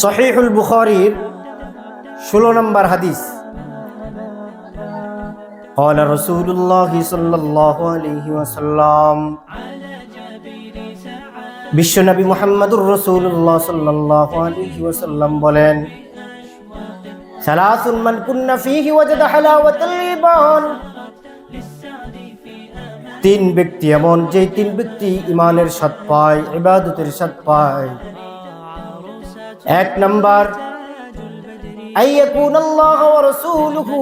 সহিহুল বুখারীর 16 নম্বর হাদিস। قال رسول الله صلى الله عليه وسلم বিশ্বনবী মুহাম্মদুর রাসূলুল্লাহ সাল্লাল্লাহু আলাইহি ওয়াসাল্লাম বলেন, সালাসুন মান কুন্না ফীহি ওয়াজাদা হালাওয়াতাল ঈমান। তিন ব্যক্তি এমন, যে তিন ব্যক্তি ঈমানের স্বাদ পায়, ইবাদতের স্বাদ পায়। এক নাম্বার, আইয়াকুনাল্লাহ ওয়া রাসূলুহু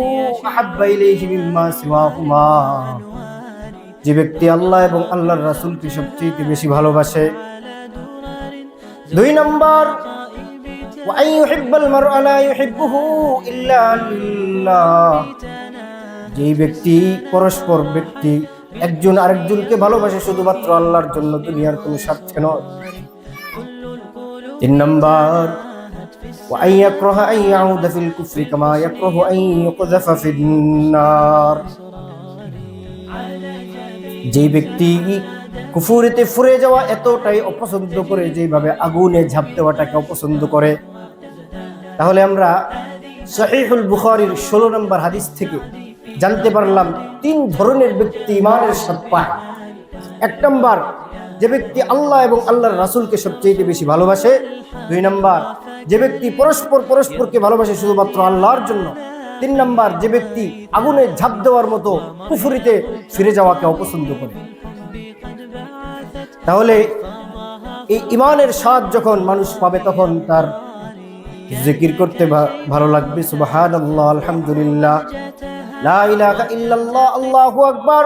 আহাব্বা ইলাইহি মিম্মা সিওয়াহুমা। যে ব্যক্তি আল্লাহ এবং আল্লাহর রাসূলকে সবচেয়ে বেশি ভালোবাসে। দুই নাম্বার, ওয়া আইয়ুহিব্বাল মারআ লা ইউহিব্বুহু ইল্লা লিল্লাহ। যে ব্যক্তি পরস্পর ব্যক্তি একজন আরেকজনকে ভালোবাসে শুধুমাত্র আল্লাহর জন্য, দুনিয়ার কোনো স্বার্থে নয়। তিন নাম্বার, ওয়া আইয়াকরাহা আন ইয়াউদা ফিল কুফরি কামা ইয়াকরাহু আন ইউকযাফা ফিন নার। যে ব্যক্তি কুফরিতে ফুরে যাওয়া এতটাই অপছন্দ করে, যেভাবে আগুনে ঝাঁপ দেওয়াটাকে অপছন্দ করে। তাহলে আমরা সহিহুল বুখারীর 16 নম্বর হাদিস থেকে জানতে পারলাম তিন ধরনের ব্যক্তি ঈমানের স্বাদ পায়। এক নম্বর, যে ব্যক্তি আল্লাহ এবং আল্লাহর রাসূলকে সবচেয়ে বেশি ভালোবাসে। দুই নম্বর, যে ব্যক্তি পরস্পরকে ভালোবাসে শুধুমাত্র আল্লাহর জন্য। তিন নম্বর, যে ব্যক্তি আগুনে ঝাঁপ দেওয়ার মতো কুফরিতে ফিরে যাওয়াকে অপছন্দ করে। তাহলে এই ঈমানের স্বাদ যখন মানুষ পাবে, তখন তার জিকির করতে ভালো লাগবে। সুবহানাল্লাহ, আলহামদুলিল্লাহ, লা ইলাহা ইল্লাল্লাহ, আল্লাহু আকবার।